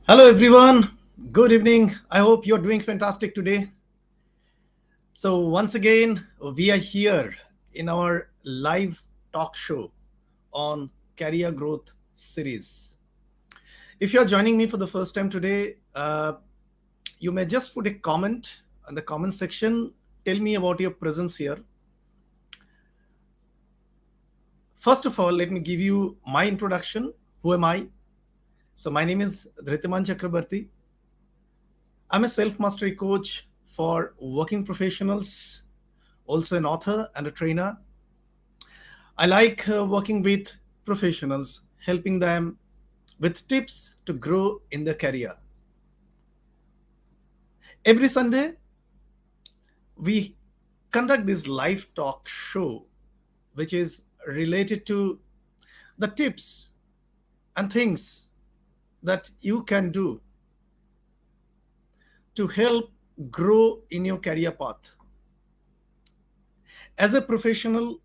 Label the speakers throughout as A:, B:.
A: Hello, everyone. Good evening. I hope you're doing fantastic today. So, once again, we are here in our live talk show on Career Growth Series. If you're joining me for the first time today, you may just put a comment in the comment section. Tell me about your presence here. First of all, let me give you my introduction. Who am I? So, my name is 𝐤𝐧𝐨𝐰 Chakrabarti. I'm a self-mastery coach for working professionals, also an author and a trainer. I like working with professionals, helping them with tips to grow in their career. Every Sunday, we conduct this live talk show, which is related to the tips and things that you can do to help grow in your career path. As a professional,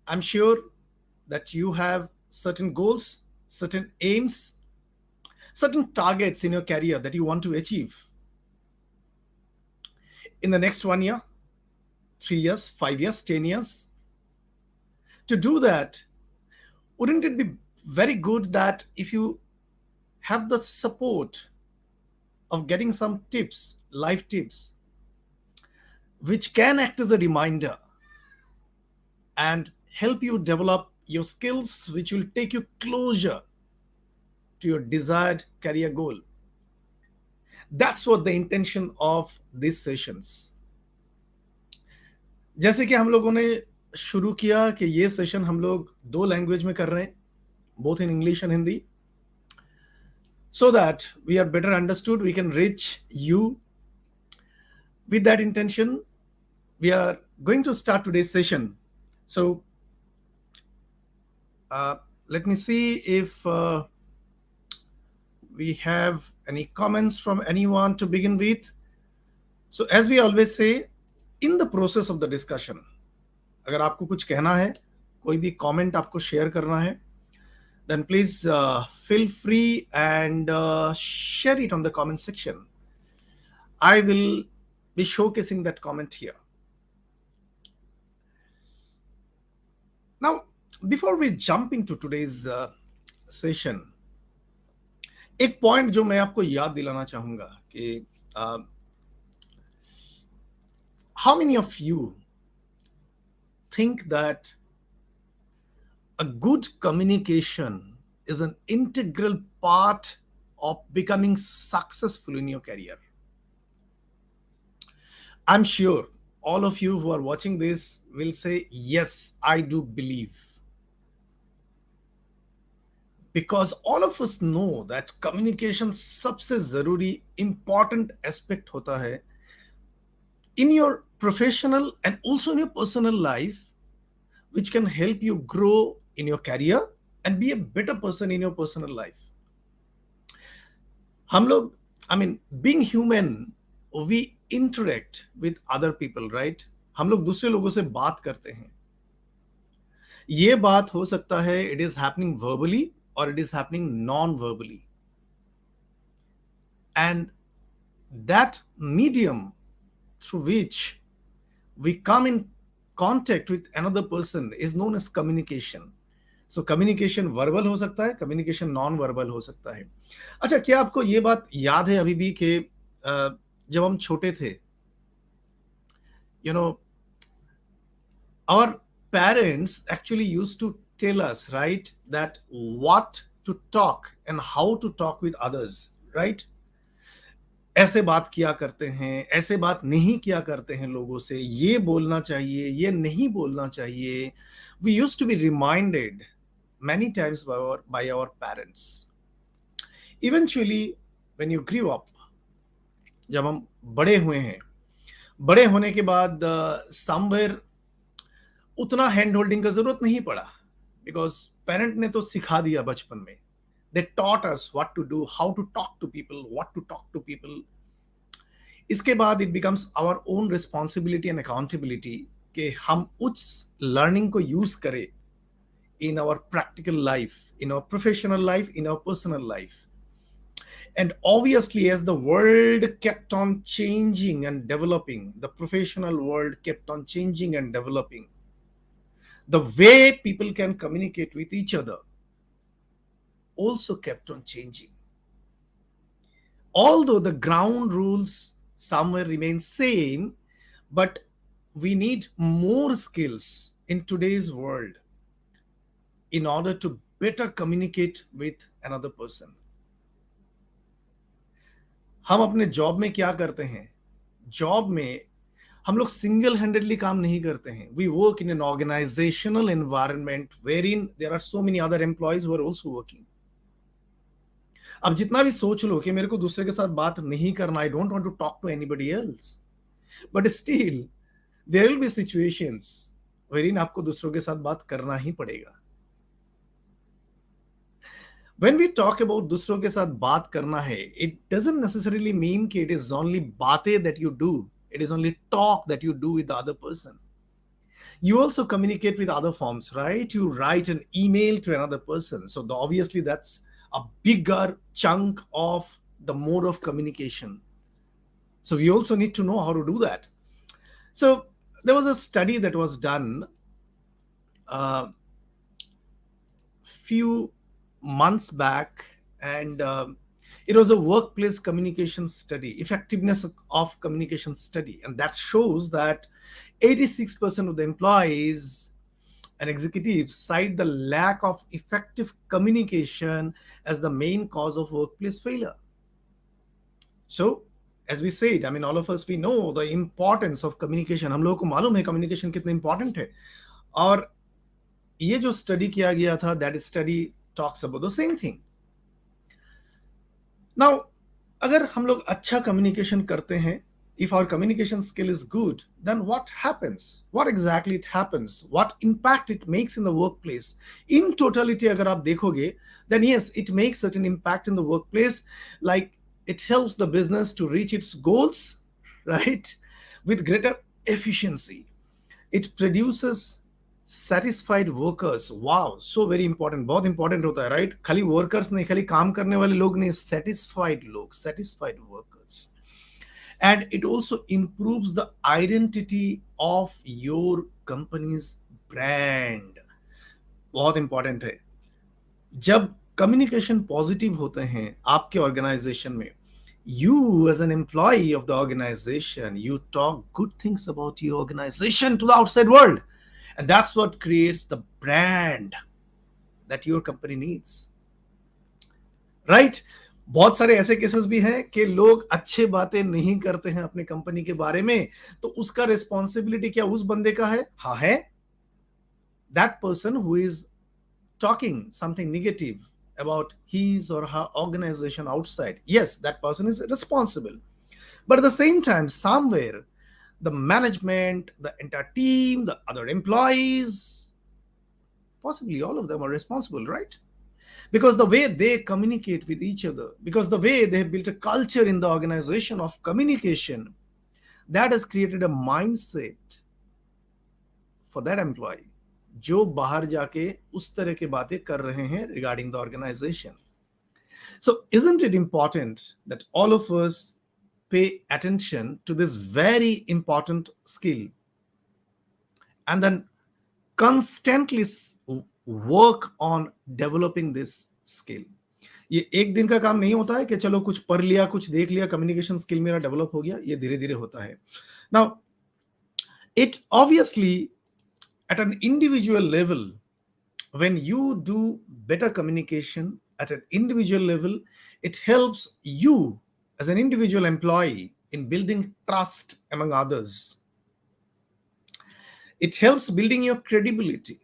A: I'm sure that you have certain goals, certain aims, certain targets in your career that you want to achieve in the next 1 year, 3 years, 5 years, 10 years. To do that, wouldn't it be very good that if you have the support of getting some tips, life tips, which can act as a reminder and help you develop your skills, which will take you closer to your desired career goal. That's what the intention of these sessions. जैसे कि हम लोगों ने शुरू किया कि ये session हम लोग 2 लैंग्वेज में कर रहे हैं, both in English and Hindi, so that we are better understood, we can reach you. With that intention, we are going to start today's session. So let me see if we have any comments from anyone to begin with. So as we always say, in the process of the discussion, अगर आपको कुछ कहना है, कोई भी comment आपको share करना है, then please feel free and share it on the comment section. I will be showcasing that comment here. Now, before we jump into today's session, एक पॉइंट जो मैं आपको याद दिलाना चाहूंगा कि how many of you think that a good communication is an integral part of becoming successful in your career? I'm sure all of you who are watching this will say, yes, I do believe. Because all of us know that communication सबसे जरूरी important aspect होता है in your professional and also in your personal life, which can help you grow in your career and be a better person in your personal life. हम लोग, I mean, being human, we interact with other people, right? हम लोग दूसरे लोगों से बात करते हैं. ये बात हो सकता है it is happening verbally or it is happening non-verbally. And that medium through which we come in contact with another person is known as communication. So communication verbal हो सकता है, communication non-verbal हो सकता है. अच्छा, क्या आपको ये बात याद है अभी भी कि जब हम छोटे थे, you know, our parents actually used to tell us, right, that what to talk and how to talk with others, right? ऐसे बात किया करते हैं, ऐसे बात नहीं किया करते हैं लोगों से, ये बोलना चाहिए, ये नहीं बोलना चाहिए. We used to be reminded many times by our parents. Eventually, when you grew up, जब हम बड़े हुए हैं, बड़े होने के बाद somewhere उतना हैंड होल्डिंग का जरूरत नहीं पड़ा, बिकॉज पेरेंट ने तो सिखा दिया बचपन में. They taught us what to do, how to talk to people, what to talk to people. इसके बाद it becomes our own responsibility and accountability कि हम उस learning को use करें in our practical life, in our professional life, in our personal life. And obviously, as the world kept on changing and developing, the professional world kept on changing and developing, the way people can communicate with each other also kept on changing. Although the ground rules somewhere remain same, but we need more skills in today's world in order to better communicate with another person. हम अपने job में क्या करते हैं? Job में हम लोग single handedly काम नहीं करते हैं. We work in an organisational environment where in there are so many other employees who are also working. अब जितना भी सोच लो कि मेरे को दूसरे के साथ बात नहीं करना, I don't want to talk to anybody else, but still there will be situations where in आपको दूसरों के साथ बात करना ही पड़ेगा. When we talk about दूसरों के साथ बात करना है, it doesn't necessarily mean कि it is only बातें that you do. It is only talk that you do with the other person. You also communicate with other forms, right? You write an email to another person. So obviously that's a bigger chunk of the mode of communication. So we also need to know how to do that. So there was a study that was done few months back, and it was a workplace communication study, effectiveness of communication study, and that shows that 86% of the employees and executives cite the lack of effective communication as the main cause of workplace failure. So as we said, I mean, all of us, we know the importance of communication. हम लोगों को मालूम है communication कितना important है, और ये जो study किया गया था, that study talks about the same thing. Now, अगर हम लोग अच्छा communication करते हैं, if our communication skill is good, then what happens? What exactly it happens? What impact it makes in the workplace? In totality, अगर आप देखोगे, then yes, it makes certain impact in the workplace, like it helps the business to reach its goals, right? With greater efficiency. It produces satisfied workers. Wow, so very important. बहुत important होता है, right? खाली workers नहीं, खाली काम करने वाले लोग नहीं, satisfied लोग, satisfied workers. And it also improves the identity of your company's brand. बहुत important है. जब communication positive होते हैं आपके organization में, you as an employee of the organization, you talk good things about your organization to the outside world. And that's what creates the brand that your company needs. Right? बहुत सारे ऐसे cases भी हैं कि लोग अच्छे बातें नहीं करते हैं अपने कंपनी के बारे में, तो उसका रिस्पॉन्सिबिलिटी क्या उस बंदे का है? हाँ है. That person who is talking something negative about his or her organization outside, yes, that person is responsible. But at the same time, somewhere, the management, the entire team, the other employees, possibly all of them are responsible, right? Because the way they communicate with each other, because the way they have built a culture in the organization of communication, that has created a mindset for that employee, जो बाहर जाके उस तरह के बातें कर रहे हैं regarding the organization. So isn't it important that all of us pay attention to this very important skill and then constantly work on developing this skill? ये एक दिन का काम नहीं होता है कि चलो कुछ पढ़ लिया, कुछ देख लिया, communication skill मेरा develop हो गया. ये धीरे धीरे होता है. Now, it obviously at an individual level, when you do better communication at an individual level, it helps you as an individual employee in building trust among others. It helps building your credibility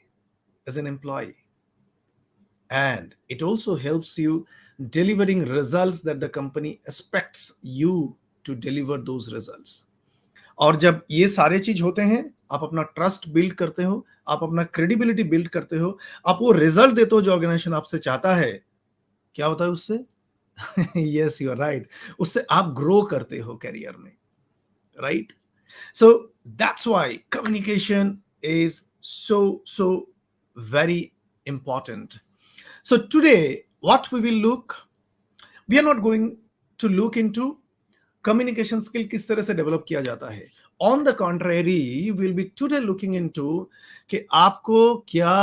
A: as an employee. And it also helps you delivering results that the company expects you to deliver those results. और जब ये सारे चीज होते हैं, आप अपना trust build करते हो, आप अपना क्रेडिबिलिटी बिल्ड करते हो, आप वो रिजल्ट देते हो जो ऑर्गेनाइजेशन आपसे चाहता है, क्या होता है उससे? यस, यू आर राइट, उससे आप ग्रो करते हो कैरियर में, right? So that's why communication is so very important. So today what we will look, we are not going to look into communication skill किस तरह से डेवलप किया जाता है. On the contrary will be today looking into कि आपको क्या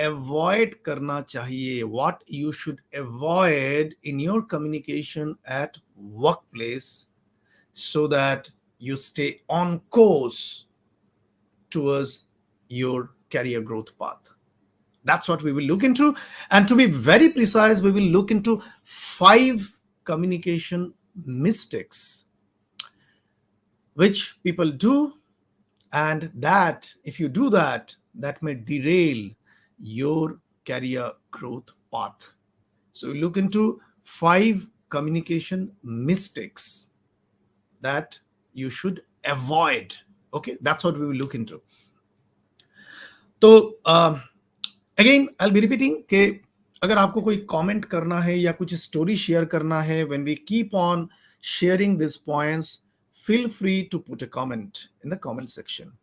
A: avoid करना चाहिए, what you should avoid in your communication at work place so that you stay on course towards your career growth path. That's what we will look into. And to be very precise, we will look into 5 communication mistakes which people do, and that if you do that, that may derail your career growth path. So we look into 5 communication mistakes that you should avoid. Okay, that's what we will look into. तो again I will B repeating कि अगर आपको कोई comment करना है या कुछ story share करना है, when we keep on sharing this points, feel free to put a comment in the comment section.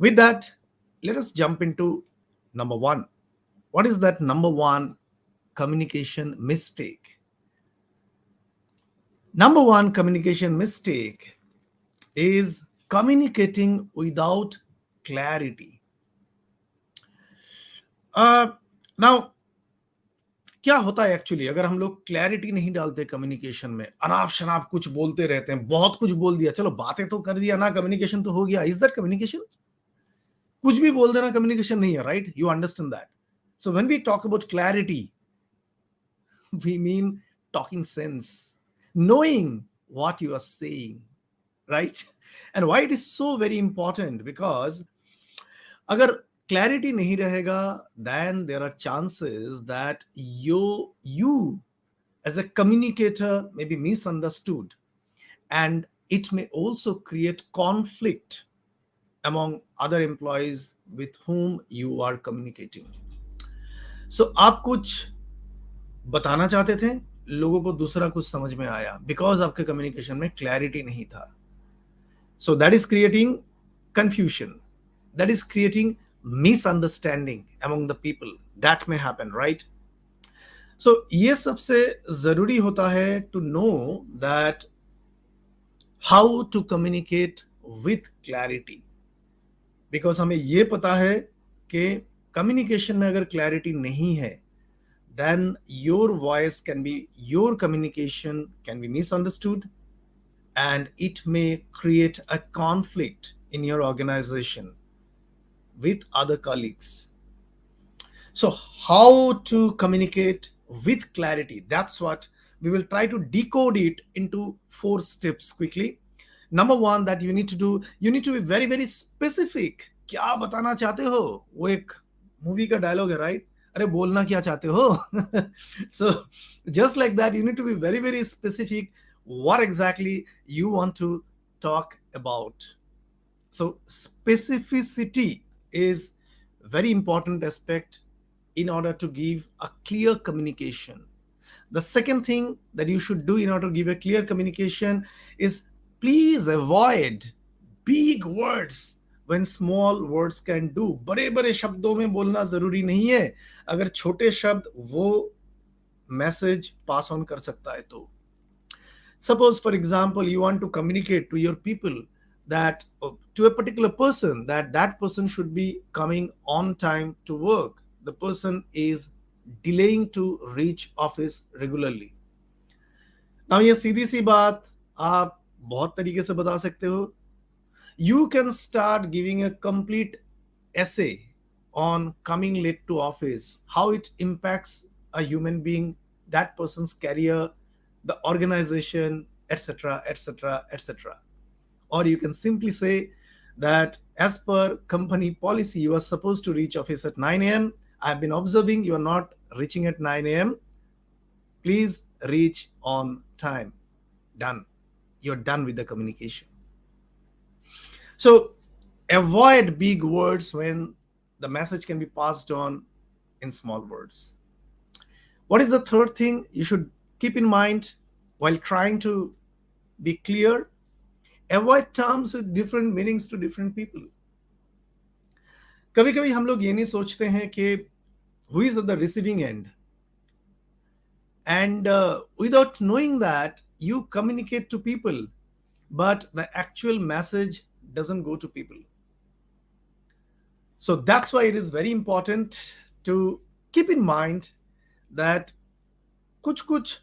A: With that, let us jump into number 1. What is that number 1 communication mistake? Number 1 communication mistake is communicating without clarity. Now, क्या होता है actually अगर हम लोग clarity नहीं डालते communication में, अनाप शनाप कुछ बोलते रहते हैं, बहुत कुछ बोल दिया, चलो बातें तो कर दिया ना, कम्युनिकेशन तो हो गया. Is that communication? कुछ भी बोल देना कम्युनिकेशन नहीं है, right? You understand that. So when we talk about clarity, we mean talking sense, knowing what you are saying, right? And why it is so very important, because agar clarity nahi rahega, then there are chances that you as a communicator may be misunderstood, and it may also create conflict among other employees with whom you are communicating. So aap kuch बताना चाहते थे, लोगों को दूसरा कुछ समझ में आया, बिकॉज आपके कम्युनिकेशन में क्लैरिटी नहीं था. So that is creating confusion, that is creating misunderstanding among the people. That may happen, right? So ये सबसे जरूरी होता है to know that how to communicate with clarity, because हमें ये पता है कि कम्युनिकेशन में अगर क्लैरिटी नहीं है, then your voice can be, your communication can be misunderstood, and it may create a conflict in your organization with other colleagues. So how to communicate with clarity? That's what we will try to decode it into 4 steps quickly. Number 1 that you need to do, you need to be very very specific. क्या बताना चाहते हो? वो एक movie का dialogue है, right? अरे बोलना क्या चाहते हो? So just like that, you need to be very very specific what exactly you want to talk about. So specificity is very important aspect in order to give a clear communication. The second thing that you should do in order to give a clear communication is please avoid big words when small words can do. बड़े बड़े शब्दों में बोलना जरूरी नहीं है, अगर छोटे शब्द वो मैसेज पास ऑन कर सकता है तो. Suppose for example you want to communicate to your people that to a particular person that that person should be coming on time to work, the person is delaying to reach office regularly. Now ये सीधी सी बात आप बहुत तरीके से बता सकते हो. You can start giving a complete essay on coming late to office, how it impacts a human being, that person's career, the organization, etc., etc., etc. Or you can simply say that as per company policy, you are supposed to reach office at 9 a.m. I have been observing you are not reaching at 9 a.m. Please reach on time. Done. You're done with the communication. So avoid big words when the message can be passed on in small words. What is the third thing you should keep in mind while trying to be clear? Avoid terms with different meanings to different people. कभी कभी हम लोग ये नहीं सोचते हैं कि who is at the receiving end. and without knowing that, you communicate to people, but the actual message doesn't go to people. So that's why it is very important to keep in mind that कुछ कुछ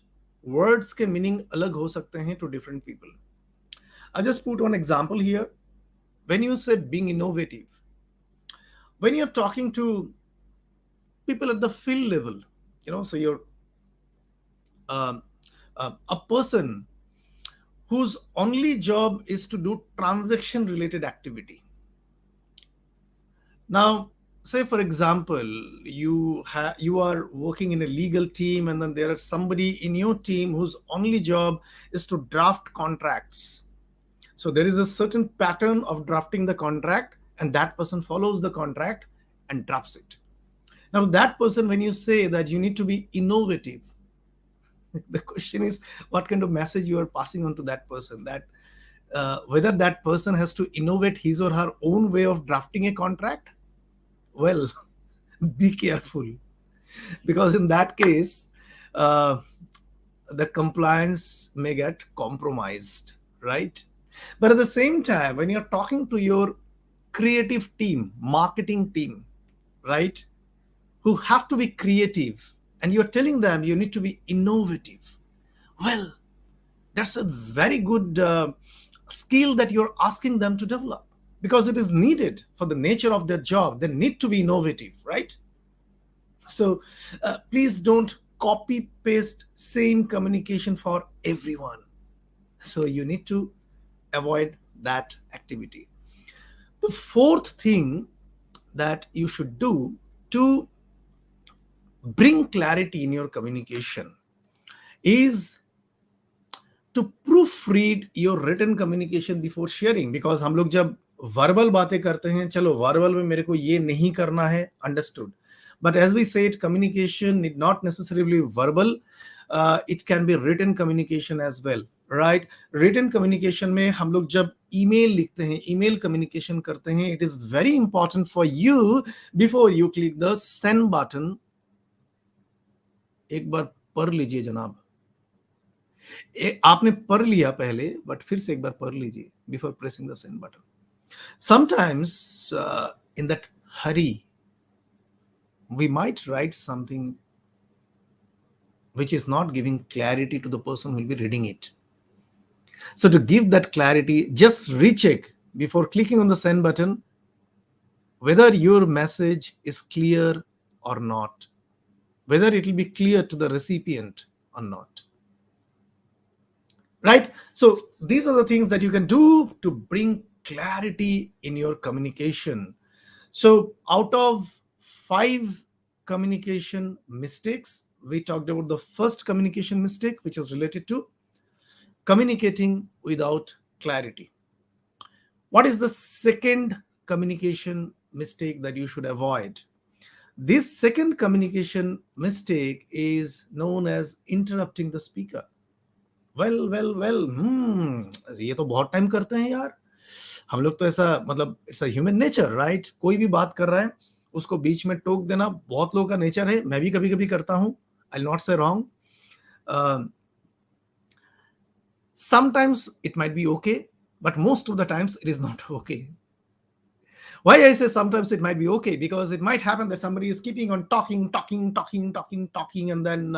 A: words के meaning अलग हो सकते हैं to different people. I'll just put one example here. When you say being innovative, when you're talking to people at the field level, so you're um, a person whose only job is to do transaction related activity. Now, say for example, you are working in a legal team, and then there is somebody in your team whose only job is to draft contracts. So there is a certain pattern of drafting the contract, and that person follows the contract and drafts it. Now, that person, when you say that you need to be innovative, the question is what kind of message you are passing on to that person, that whether that person has to innovate his or her own way of drafting a contract. Well, be careful, because in that case, the compliance may get compromised, right? But at the same time, when you're talking to your creative team, marketing team, right, who have to be creative, and you're telling them you need to be innovative, well, that's a very good skill that you're asking them to develop, because it is needed for the nature of their job. They need to be innovative, right? So please don't copy paste same communication for everyone. So you need to avoid that activity. The fourth thing that you should do to bring clarity in your communication is to proofread your written communication before sharing. Because हम लोग जब verbal बातें करते हैं, चलो verbal में मेरे को ये नहीं करना है, understood. But as we said, communication need not necessarily verbal. It can be written communication as well, right? Written communication में हम लोग जब email लिखते हैं, email communication करते हैं, it is very important for you, before you click the send button, एक बार पढ़ लीजिए जनाब. आपने पढ़ लिया पहले, बट फिर से एक बार पढ़ लीजिए before pressing the send button. Sometimes in that hurry, we might write something which is not giving clarity to the person who will be reading it. So to give that clarity, just recheck before clicking on the send button whether your message is clear or not, whether it will be clear to the recipient or not. Right? So these are the things that you can do to bring clarity in your communication. So out of 5 communication mistakes, we talked about the first communication mistake, which is related to communicating without clarity. What is the second communication mistake that you should avoid? This second communication mistake is known as interrupting the speaker. Well ये तो बहुत time करते हैं यार हम लोग, तो ऐसा मतलब it's a human nature, right? कोई भी बात कर रहा है उसको बीच में टोक देना बहुत लोगों का नेचर है. मैं भी कभी कभी करता हूं. आई विल नॉट से wrong. Sometimes it might be okay, but most of the times it is not okay. Why I say sometimes it might be okay? Because it might happen that somebody is keeping on talking, and then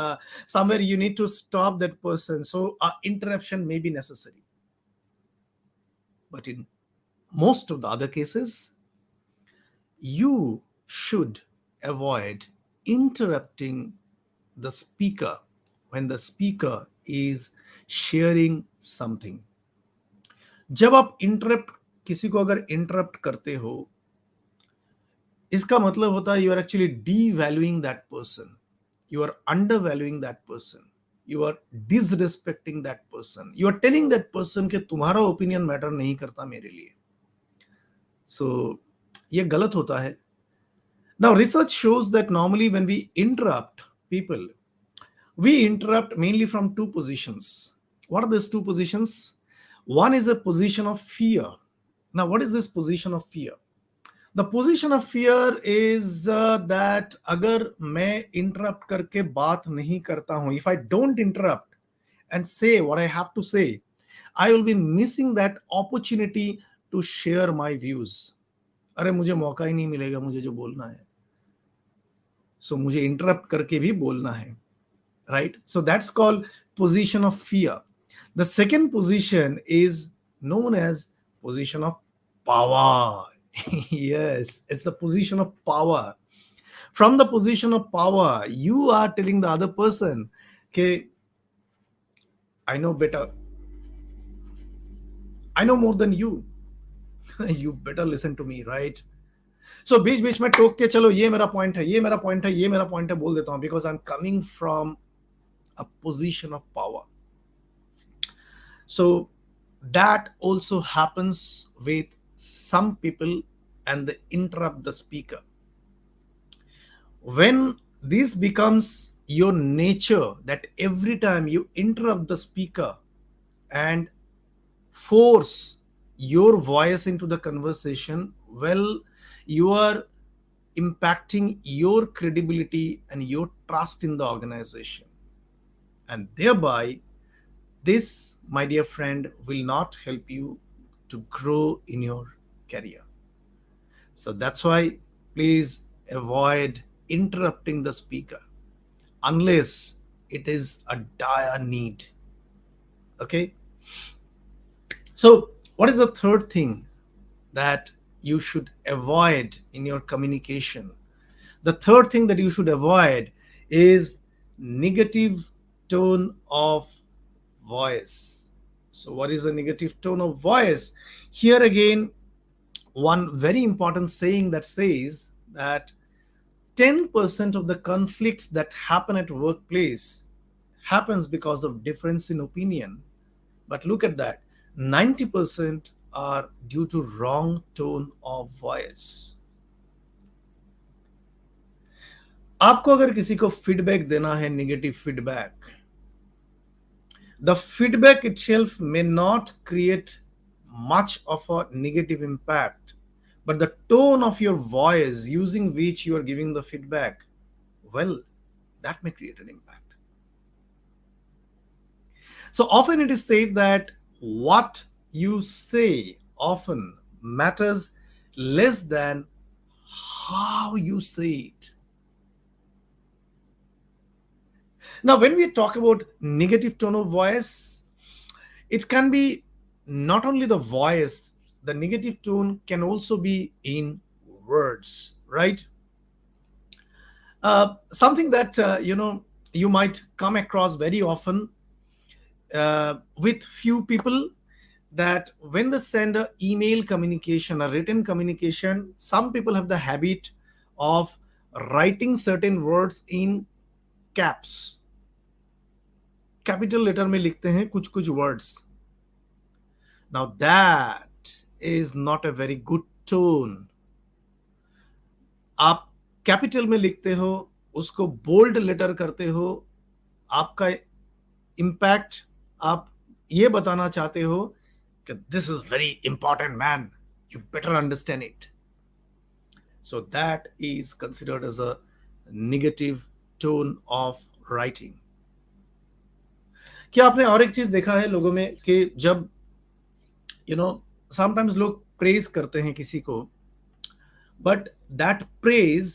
A: somewhere you need to stop that person. So interruption may be necessary. But in most of the other cases, you should avoid interrupting the speaker when the speaker is sharing something. जब आप किसी को अगर interrupt करते हो, इसका मतलब होता है you are actually devaluing that person, you are undervaluing that person, you are disrespecting that person, you are telling that person कि तुम्हारा ओपिनियन मैटर नहीं करता मेरे लिए. So ये गलत होता है. Now research shows that normally when we interrupt people, we interrupt mainly from 2 positions. What are these 2 positions? One is a position of fear. Now what is this position of fear? The position of fear is that अगर मैं interrupt करके बात नहीं करता हूं, if I don't interrupt and say what I have to say, I will be missing that opportunity to share my views. अरे मुझे मौका ही नहीं मिलेगा मुझे जो बोलना है, सो मुझे इंटरप्ट करके भी बोलना है, right? So that's called position of fear. The second position is known as position of power. Yes, it's the position of power. From the position of power, you are telling the other person, okay, I know better, I know more than you. You better listen to me, right? So बीच बीच में टोक के चलो ये मेरा point है, ये मेरा point है, ये मेरा पॉइंट है बोल देता हूं, because I'm coming from a position of power. So that also happens with some people, and they interrupt the speaker. When this becomes your nature, that every time you interrupt the speaker and force your voice into the conversation, well, you are impacting your credibility and your trust in the organization. And thereby, this, my dear friend, will not help you to grow in your career. So that's why please avoid interrupting the speaker unless it is a dire need. Okay? So, what is the third thing that you should avoid in your communication? The third thing that you should avoid is negative tone of voice. So what is a negative tone of voice? Here again, one very important saying that says that 10% of the conflicts that happen at workplace happens because of difference in opinion. But look at that, 90% are due to wrong tone of voice. आपको अगर किसी को feedback देना है, negative feedback, the feedback itself may not create much of a negative impact, but the tone of your voice using which you are giving the feedback, well, that may create an impact. So often it is said that what you say often matters less than how you say it. Now, when we talk about negative tone of voice, it can be not only the voice, the negative tone can also be in words, right? Something that, you might come across very often with few people, that when they send an email communication, a written communication, some people have the habit of writing certain words in caps. Capital letter में लिखते हैं कुछ कुछ words. Now that is not a very good tone. आप capital में लिखते हो, उसको बोल्ड लेटर करते हो, आपका इंपैक्ट आप ये बताना चाहते हो कि this is very important man, you better understand it. So that is considered as a negative tone of writing. क्या आपने और एक चीज देखा है लोगों में कि जब समटाइम्स लोग प्रेज करते हैं किसी को, but that praise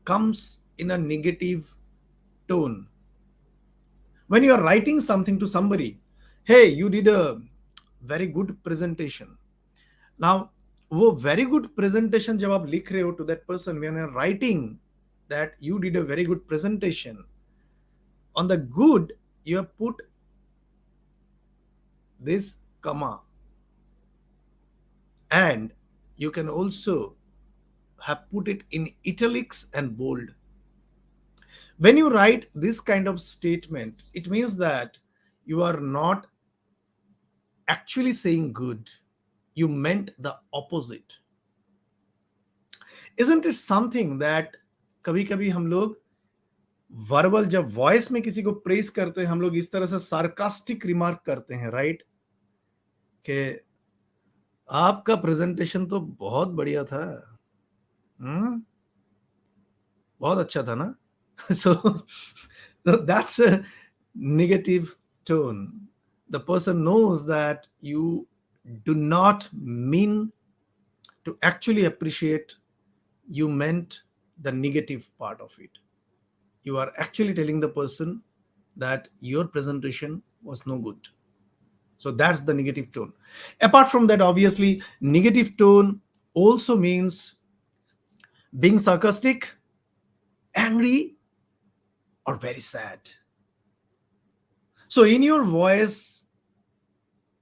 A: comes in a negative tone. When you are writing something to somebody, hey you did a very good presentation. Now वो वेरी गुड प्रेजेंटेशन जब आप लिख रहे हो to that person, when you are writing that you did a very good presentation, on the good you have put this comma, and you can also have put it in italics and bold. When you write this kind of statement, it means that you are not actually saying good, you meant the opposite. Isn't it something that कभी कभी हम लोग verbal, जब voice में किसी को press करते हैं, हम लोग इस तरह से सार्कास्टिक रिमार्क करते हैं, राइट? कि आपका प्रेजेंटेशन तो बहुत बढ़िया था. हम्म, बहुत अच्छा था ना. so, so that's a negative tone. The person knows that you do not mean to actually appreciate, you meant the negative part of it. You are actually telling the person that your presentation was no good. So that's the negative tone. Apart from that, obviously, negative tone also means being sarcastic, angry, or very sad. So in your voice,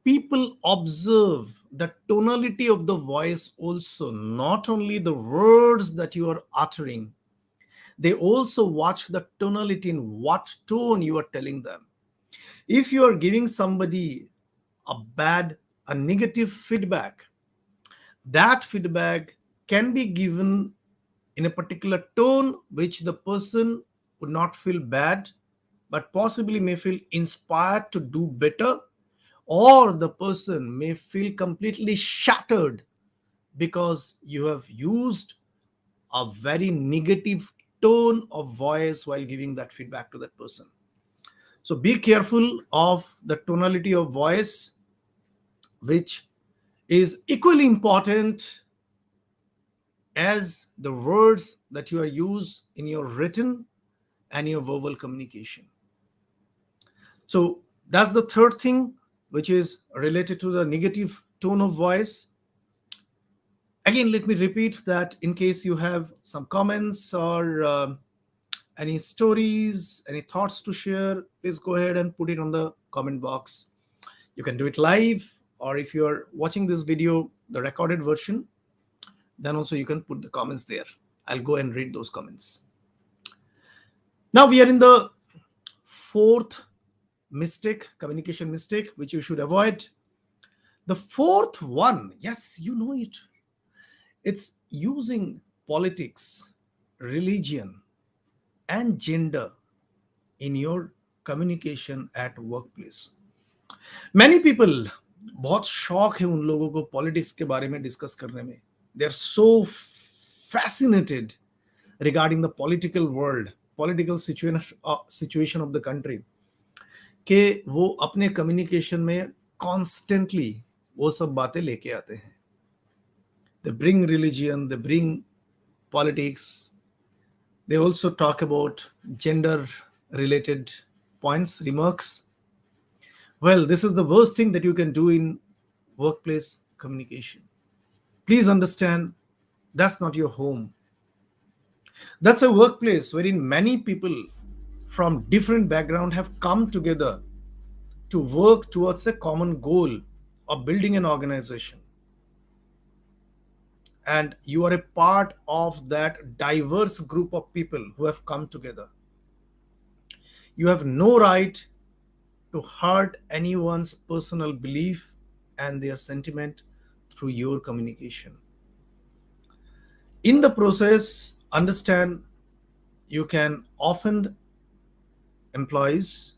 A: people observe the tonality of the voice also, not only the words that you are uttering. They also watch the tonality, in what tone you are telling them. If you are giving somebody a negative feedback, that feedback can be given in a particular tone which the person would not feel bad, but possibly may feel inspired to do better, or the person may feel completely shattered because you have used a very negative tone of voice while giving that feedback to that person. So be careful of the tonality of voice, which is equally important as the words that you are use in your written and your verbal communication. So that's the third thing, which is related to the negative tone of voice. Again, let me repeat that in case you have some comments or any stories, any thoughts to share, please go ahead and put it on the comment box. You can do it live, or if you're watching this video, the recorded version, then also you can put the comments there. I'll go and read those comments. Now we are in the fourth mistake, communication mistake, which you should avoid. The fourth one, yes, you know it. It's using politics, religion, and gender in your communication at workplace. Many people बहुत शौक है उन लोगों को politics के बारे में discuss करने में. They are so fascinated regarding the political world, political situation of the country, कि वो अपने कम्युनिकेशन में कॉन्स्टेंटली वो सब बातें लेके आते हैं. They bring religion, they bring politics, they also talk about gender related points, remarks. Well, this is the worst thing that you can do in workplace communication. Please understand, that's not your home. That's a workplace wherein many people from different backgrounds have come together to work towards a common goal of building an organization. And you are a part of that diverse group of people who have come together. You have no right to hurt anyone's personal belief and their sentiment through your communication. In the process, understand, you can offend employees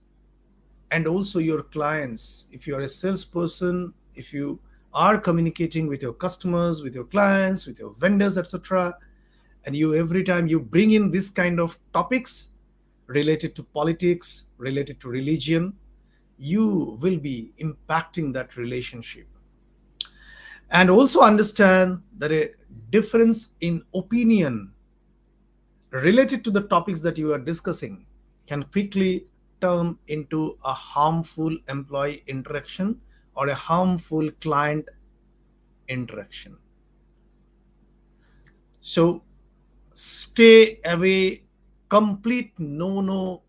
A: and also your clients. If you are a salesperson, if you are communicating with your customers, with your clients, with your vendors, etc., and you every time you bring in this kind of topics related to politics, related to religion, you will be impacting that relationship. And also understand that a difference in opinion related to the topics that you are discussing can quickly turn into a harmful employee interaction or a harmful client interaction. So stay away, complete no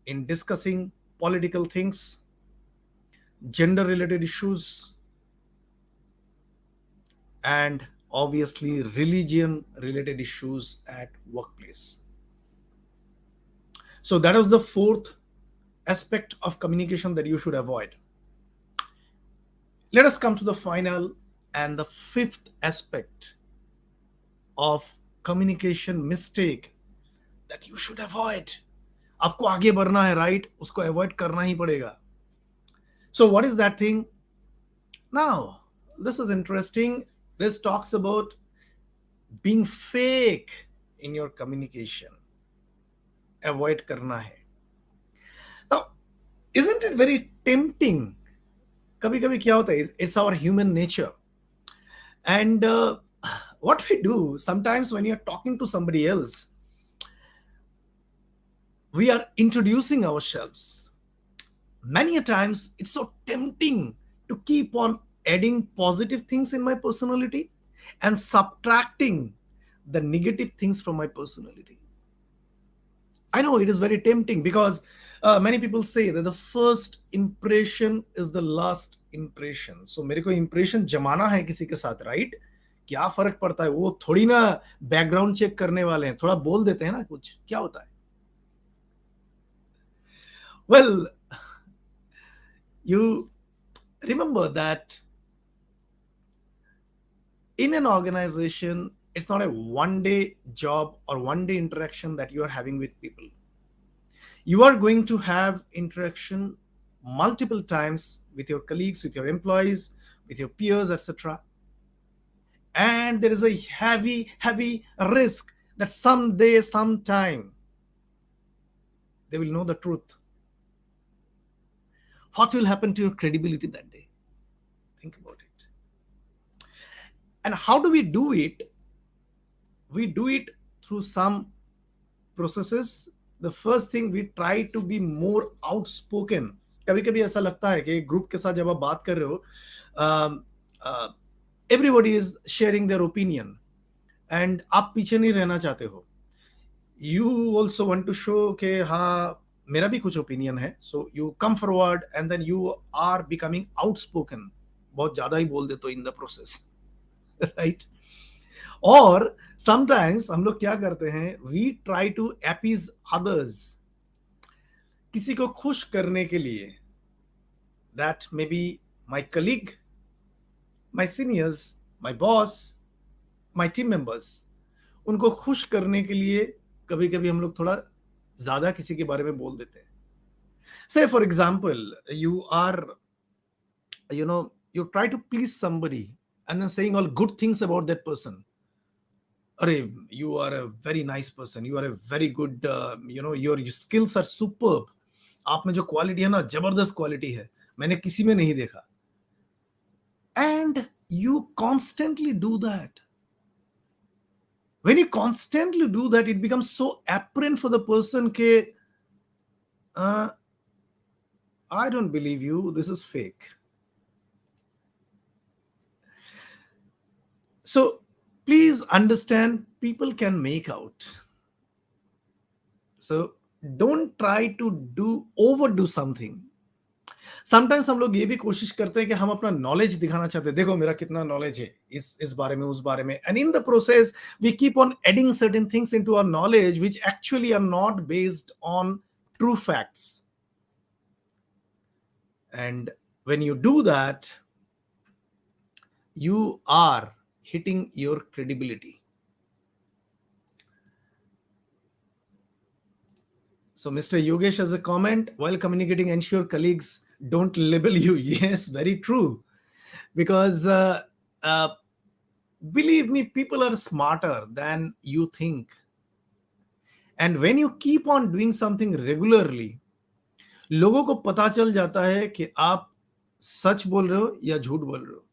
A: in discussing political things, gender related issues, and obviously religion related issues at workplace. So that was the fourth aspect of communication that you should avoid. Let us come to the final and the fifth aspect of communication mistake that you should avoid. आपको आगे बढ़ना है, right? उसको avoid करना ही पड़ेगा. So what is that thing? Now, this is interesting. This talks about being fake in your communication. Avoid करना है. Now, isn't it very tempting? कभी कभी क्या होता है, it's our human nature. And what we do sometimes when you're talking to somebody else, we are introducing ourselves. Many a times it's so tempting to keep on adding positive things in my personality and subtracting the negative things from my personality. I know it is very tempting because many people say that the first impression is the last impression. So मेरे को impression जमाना है किसी के साथ, right? क्या फर्क पड़ता है, वो थोड़ी ना बैकग्राउंड चेक करने वाले हैं, थोड़ा बोल देते हैं ना कुछ, क्या होता है? Well, you remember that in an organization, it's not a one-day job or one-day interaction that you are having with people. You are going to have interaction multiple times with your colleagues, with your employees, with your peers, etc. And there is a heavy risk that someday, sometime, they will know the truth. What will happen to your credibility that day? Think about it. And how do we do it? We do it through some processes. The first thing, we try to be more outspoken. कभी कभी ऐसा लगता है कि group के साथ जब आप बात कर रहे हो, everybody is sharing their opinion and आप पीछे नहीं रहना चाहते हो. You also want to show कि हाँ मेरा भी कुछ ओपिनियन है. So you come forward and then you are becoming outspoken. बहुत ज्यादा ही बोल देते हो in the process. Right? और sometimes हम लोग क्या करते हैं, we try to appease others. किसी को खुश करने के लिए, that may be my colleague, my seniors, my boss, my team members. उनको खुश करने के लिए कभी कभी हम लोग थोड़ा ज्यादा किसी के बारे में बोल देते हैं. Say for example, you try to please somebody and then saying all good things about that person. Arey, you are a very nice person, you are a very good, your skills are superb. आप में जो quality है ना, जबरदस्त quality है, मैंने किसी में नहीं देखा. And you constantly do that. When you constantly do that, it becomes so apparent for the person ke, I don't believe you, this is fake. So please understand, people can make out. So don't try to overdo something. Sometimes हम लोग ये भी कोशिश करते हैं कि हम अपना नॉलेज दिखाना चाहते हैं, देखो मेरा कितना नॉलेज है इस बारे में, उस बारे में. And in the process we keep on adding certain things into our knowledge which actually are not based on true facts. And when you do that, you are hitting your credibility. So Mr. Yogesh has a comment, while communicating, ensure colleagues don't label you. Yes, very true. Because believe me, people are smarter than you think. And when you keep on doing something regularly, लोगों को पता चल जाता है कि आप सच बोल रहे हो या झूठ बोल रहे हो.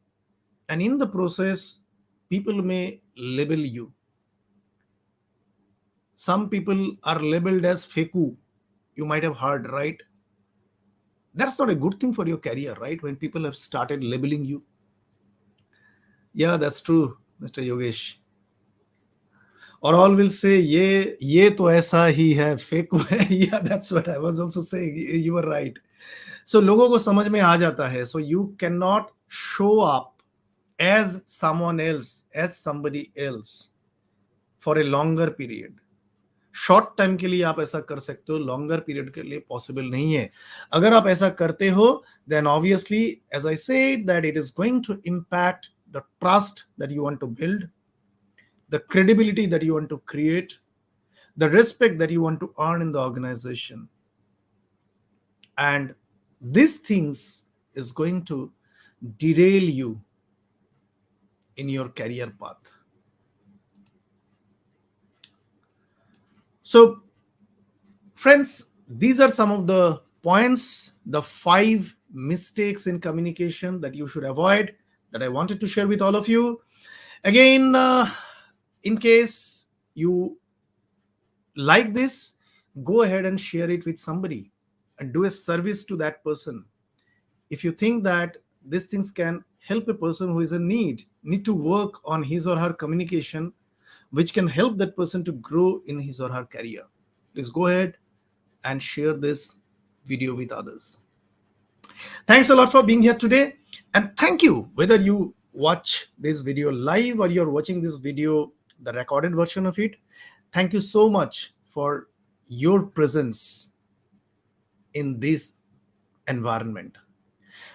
A: And in the process, people may label you. Some people are labeled as feku. You might have heard, right? That's not a good thing for your career, right? When people have started labeling you. Yeah, that's true, Mr. Yogesh. Or all will say, ye to aisa hi hai, feku hai. Yeah, that's what I was also saying. You were right. So लोगों को समझ में आ जाता है. So you cannot show up as someone else, as somebody else for a longer period. Short time के लिए आप ऐसा कर सकते हो, लॉन्गर पीरियड के लिए पॉसिबल नहीं है. अगर आप ऐसा करते हो, then obviously, as I said, that it is going to impact the trust that you want to build, the credibility that you want to create, the respect that you want to earn in the organization. And this things is going to derail you in your career path. So, friends, these are some of the points, the 5 mistakes in communication that you should avoid, that I wanted to share with all of you. Again, in case you like this, go ahead and share it with somebody and do a service to that person. If you think that these things can help a person who is in need to work on his or her communication, which can help that person to grow in his or her career, please go ahead and share this video with others. Thanks a lot for being here today, and thank you whether you watch this video live or you're watching this video, the recorded version of it. Thank you so much for your presence in this environment.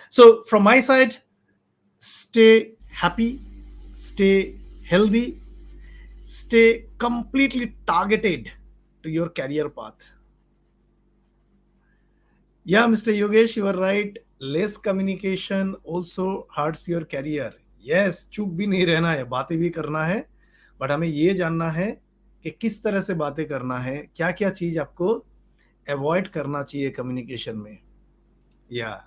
A: So from my side, stay happy, stay healthy, stay completely targeted to your career path. Yeah, Mr. Yogesh, you are right. Less communication also hurts your career. Yes, चुप भी नहीं रहना है, बातें भी करना है, but हमें ये जानना है कि किस तरह से बातें करना है, क्या क्या चीज आपको अवॉइड करना चाहिए कम्युनिकेशन में. Yeah.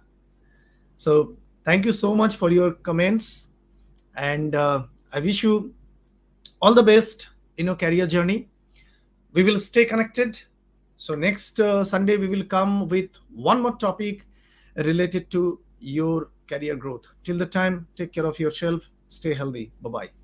A: So thank you so much for your comments, and I wish you all the best in your career journey. We will stay connected. So next Sunday we will come with one more topic related to your career growth. Till the time, take care of yourself. Stay healthy. Bye-bye.